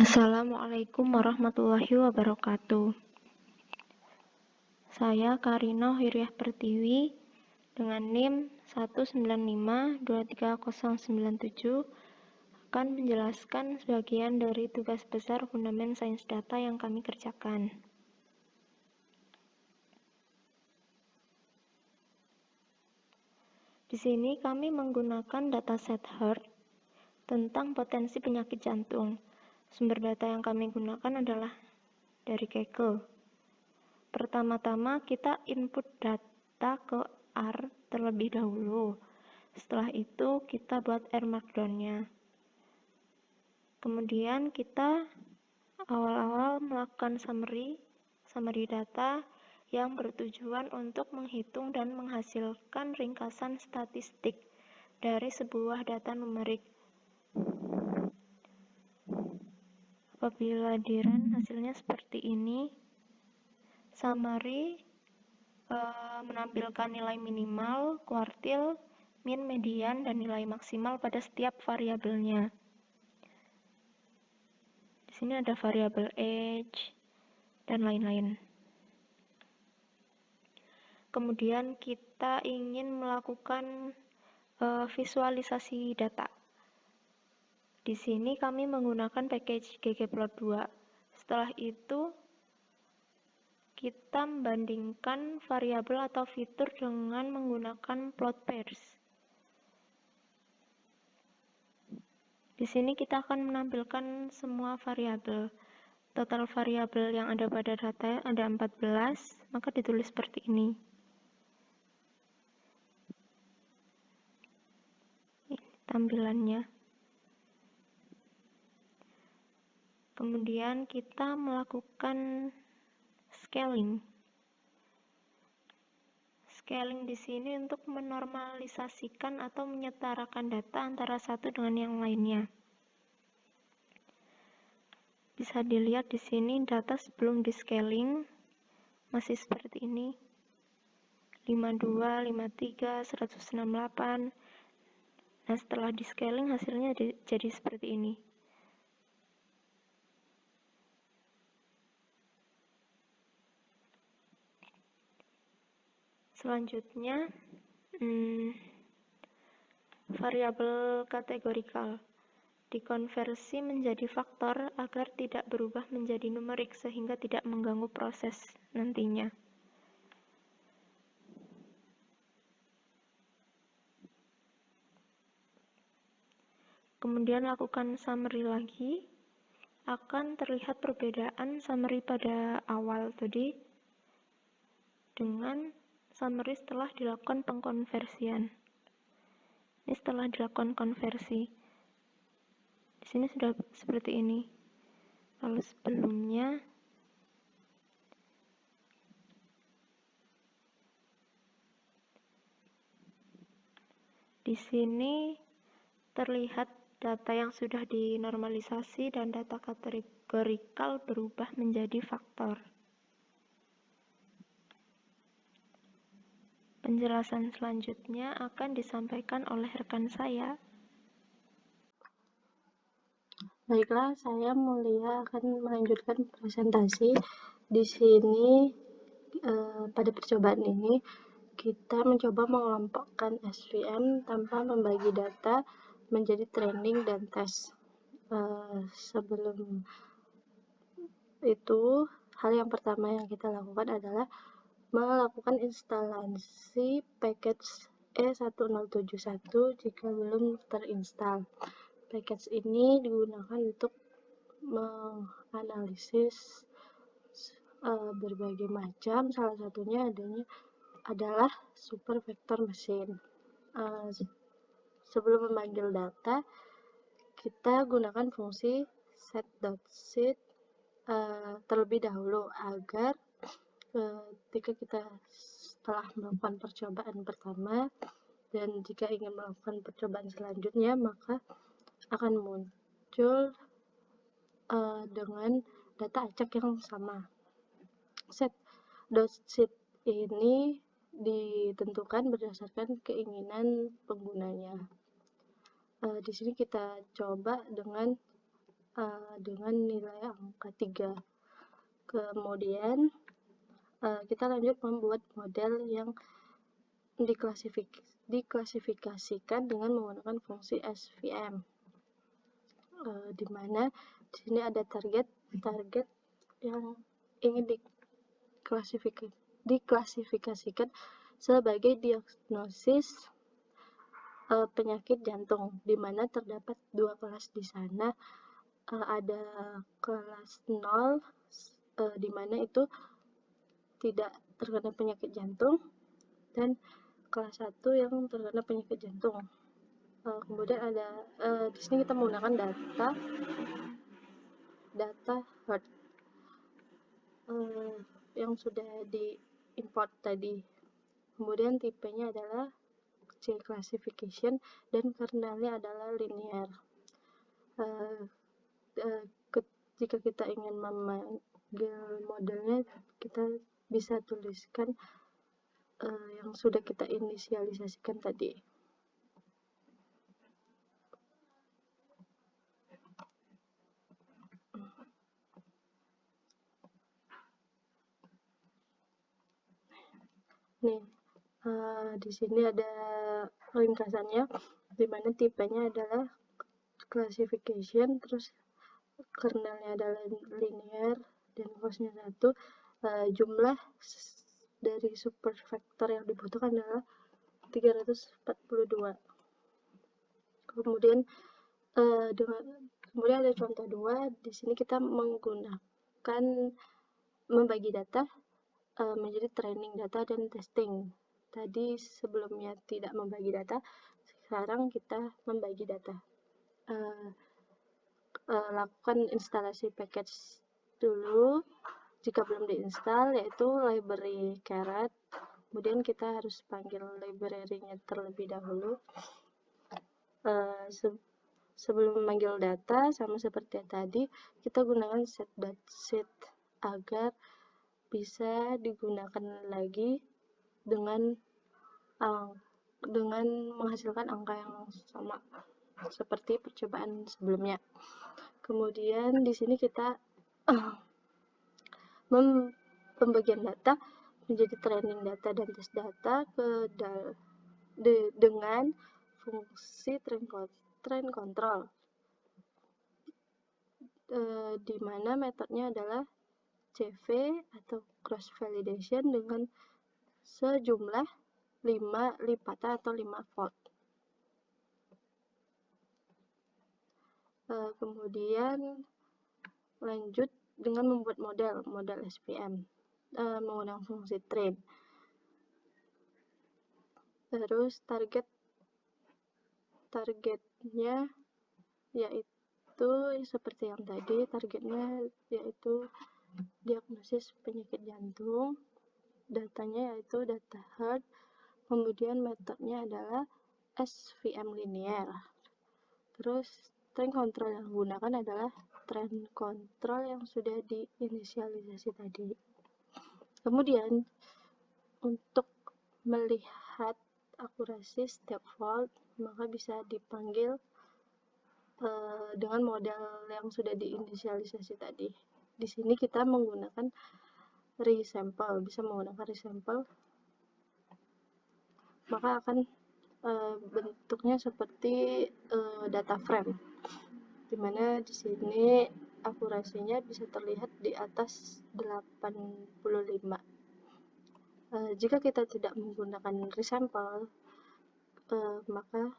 Assalamualaikum warahmatullahi wabarakatuh. Saya Karina Hiriah Pertiwi dengan NIM 195230097 akan menjelaskan sebagian dari tugas besar Fundament Sains Data yang kami kerjakan. Di sini kami menggunakan dataset Heart tentang potensi penyakit jantung. Sumber data yang kami gunakan adalah dari Kaggle. Pertama-tama kita input data ke R terlebih dahulu. Setelah itu kita buat R Markdown-nya. Kemudian kita awal-awal melakukan summary data yang bertujuan untuk menghitung dan menghasilkan ringkasan statistik dari sebuah data numerik. Apabila di-run hasilnya seperti ini. Summary menampilkan nilai minimal, kuartil, min, median, dan nilai maksimal pada setiap variabelnya. Di sini ada variabel age dan lain-lain. Kemudian kita ingin melakukan visualisasi data. Di sini kami menggunakan package ggplot2. Setelah itu kita membandingkan variabel atau fitur dengan menggunakan plot pairs. Di sini kita akan menampilkan semua variabel. Total variabel yang ada pada data ada 14, maka ditulis seperti ini. Ini tampilannya. Kemudian kita melakukan scaling. Scaling di sini untuk menormalisasikan atau menyetarakan data antara satu dengan yang lainnya. Bisa dilihat di sini data sebelum di scaling masih seperti ini. 52, 53, 168. Nah, setelah di scaling hasilnya jadi seperti ini. Selanjutnya, variabel kategorikal dikonversi menjadi faktor agar tidak berubah menjadi numerik sehingga tidak mengganggu proses nantinya. Kemudian lakukan summary lagi, akan terlihat perbedaan summary pada awal tadi dengan summary setelah dilakukan pengkonversian. Ini setelah dilakukan konversi. Di sini sudah seperti ini. Lalu sebelumnya di sini terlihat data yang sudah dinormalisasi dan data kategorikal berubah menjadi faktor. Penjelasan selanjutnya akan disampaikan oleh rekan saya. Baiklah, saya Mulia akan melanjutkan presentasi. Di sini pada percobaan ini kita mencoba mengelompokkan SVM tanpa membagi data menjadi training dan tes. Sebelum itu, hal yang pertama yang kita lakukan adalah melakukan instalasi package E1071 jika belum terinstall. Package ini digunakan untuk menganalisis berbagai macam, salah satunya adalah super vector machine. Sebelum memanggil data, kita gunakan fungsi set.sheet terlebih dahulu agar ketika kita setelah melakukan percobaan pertama dan jika ingin melakukan percobaan selanjutnya, maka akan muncul dengan data acak yang sama. Set.sheet ini ditentukan berdasarkan keinginan penggunanya. Di sini kita coba dengan dengan nilai angka 3. Kemudian kita lanjut membuat model yang diklasifikasikan dengan menggunakan fungsi SVM, di mana di sini ada target yang ingin diklasifikasikan sebagai diagnosis penyakit jantung, di mana terdapat 2 kelas di sana. Ada kelas 0 di mana itu tidak terkena penyakit jantung, dan kelas 1 yang terkena penyakit jantung. Kemudian ada di sini kita menggunakan data heart yang sudah di-import tadi. Kemudian tipenya adalah C classification dan kernelnya adalah linear. Jika kita ingin memanggil modelnya, kita bisa tuliskan yang sudah kita inisialisasikan tadi. Nih, di sini ada ringkasannya, di mana tipenya adalah classification, terus kernelnya adalah linear, dan hostnya 1. Jumlah dari supervektor yang dibutuhkan adalah 342. Kemudian kemudian ada contoh 2. Di sini kita menggunakan membagi data menjadi training data dan testing. Tadi sebelumnya tidak membagi data, sekarang kita membagi data. Lakukan instalasi package dulu jika belum diinstal, yaitu library caret. Kemudian kita harus panggil library-nya terlebih dahulu. Sebelum memanggil data, sama seperti tadi, kita gunakan set.set agar bisa digunakan lagi dengan menghasilkan angka yang sama seperti percobaan sebelumnya. Kemudian di sini kita pembagian data menjadi training data dan test data dengan fungsi train control, di mana metodenya adalah CV atau cross validation dengan sejumlah 5 lipatan atau 5 fold. Kemudian lanjut dengan membuat model SVM menggunakan fungsi train. Terus targetnya yaitu seperti yang tadi, targetnya yaitu diagnosis penyakit jantung, datanya yaitu data heart, kemudian metodenya adalah SVM linear. Terus train control yang digunakan adalah train control yang sudah diinisialisasi tadi. Kemudian untuk melihat akurasi setiap fold, maka bisa dipanggil dengan model yang sudah diinisialisasi tadi. Di sini kita menggunakan resample, bisa menggunakan resample, maka akan bentuknya seperti data frame, dimana di sini akurasinya bisa terlihat di atas 85. Jika kita tidak menggunakan resample, maka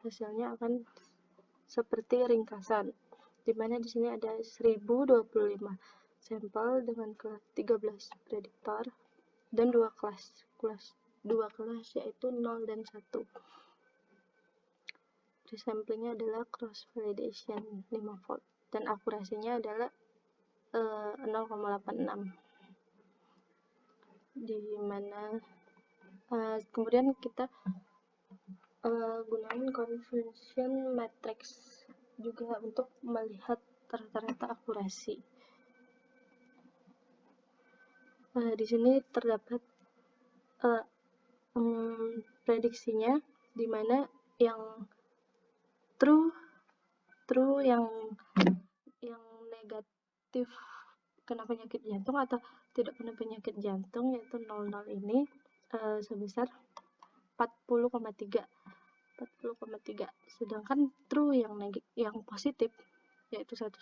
hasilnya akan seperti ringkasan, dimana di sini ada 1025 sampel dengan kelas 13 prediktor dan 2 kelas yaitu 0 dan 1. Resamplingnya adalah cross validation 5 fold dan akurasinya adalah 0,86, di mana kemudian kita gunakan conversion matrix juga untuk melihat rata-rata akurasi. Di sini terdapat prediksinya, di mana yang true yang negatif kena penyakit jantung atau tidak kena penyakit jantung, yaitu 00 ini sebesar 40,3, sedangkan true yang positif yaitu 11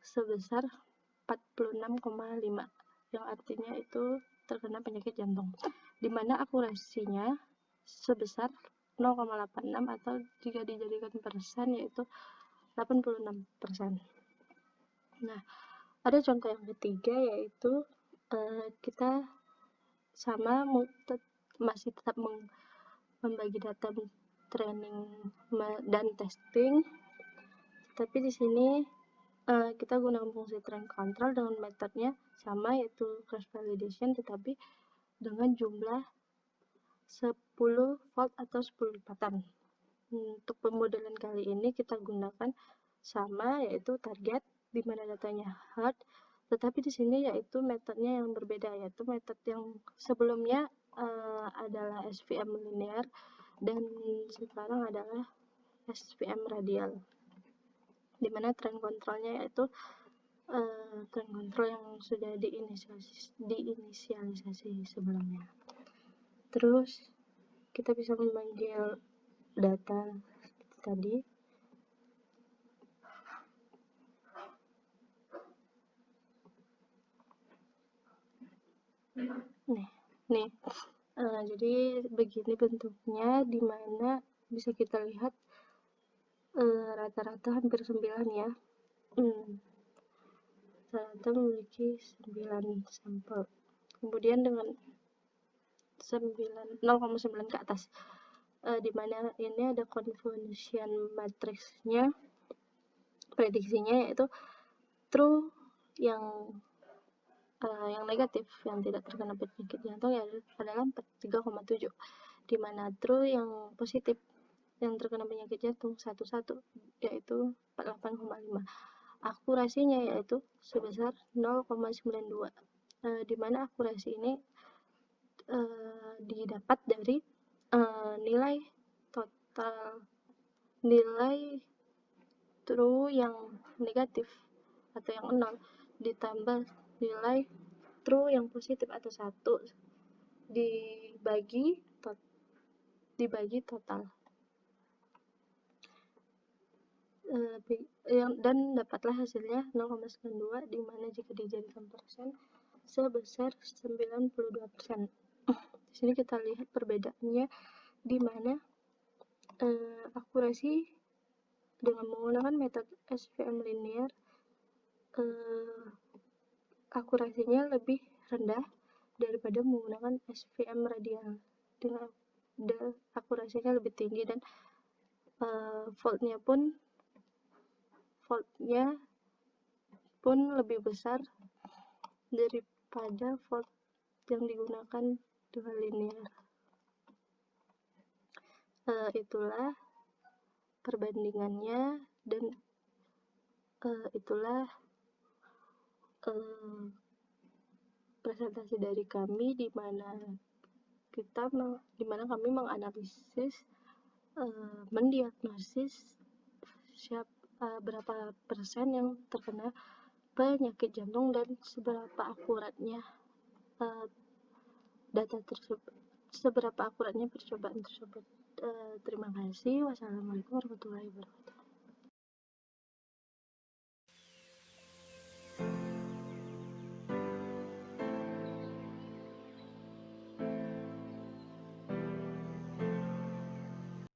sebesar 46,5, yang artinya itu terkena penyakit jantung, dimana akurasinya sebesar 0,86 atau jika dijadikan persen yaitu 86%. Nah, ada contoh yang ketiga, yaitu kita masih tetap membagi data training dan testing, tapi di sini kita gunakan fungsi train control dengan metodenya sama, yaitu cross validation, tetapi dengan jumlah 10 volt atau 10 lipatan. Untuk pemodelan kali ini kita gunakan sama, yaitu target, di mana datanya hard, tetapi di sini yaitu metodenya yang berbeda, yaitu metode yang sebelumnya adalah SVM linear dan sekarang adalah SVM radial, dimana train controlnya yaitu train control yang sudah diinisialisasi sebelumnya. Terus kita bisa memanggil data tadi. Nih, jadi begini bentuknya, dimana bisa kita lihat rata-rata hampir 9 ya. Rata memiliki 9 sampel. Kemudian dengan 0,9 ke atas, dimana ini ada convolution matrixnya, prediksinya yaitu true yang negatif, yang tidak terkena penyakit jantung adalah 3,7, dimana true yang positif yang terkena penyakit jantung 11 yaitu 48,5. Akurasinya yaitu sebesar 0,92, dimana akurasi ini didapat dari nilai true yang negatif atau yang 0 ditambah nilai true yang positif atau 1 dibagi total, dan dapatlah hasilnya 0,92, dimana jika dijadikan persen sebesar 92%. Di sini kita lihat perbedaannya, dimana akurasi dengan menggunakan metode SVM linear akurasinya lebih rendah daripada menggunakan SVM radial, dengan akurasinya lebih tinggi dan voltnya pun lebih besar daripada volt yang digunakan dengan linear. Itulah perbandingannya, dan itulah presentasi dari kami, di mana kami menganalisis, mendiagnosis berapa persen yang terkena penyakit jantung dan seberapa akuratnya data tersebut, seberapa akuratnya percobaan tersebut. Terima kasih. Wassalamualaikum warahmatullahi wabarakatuh.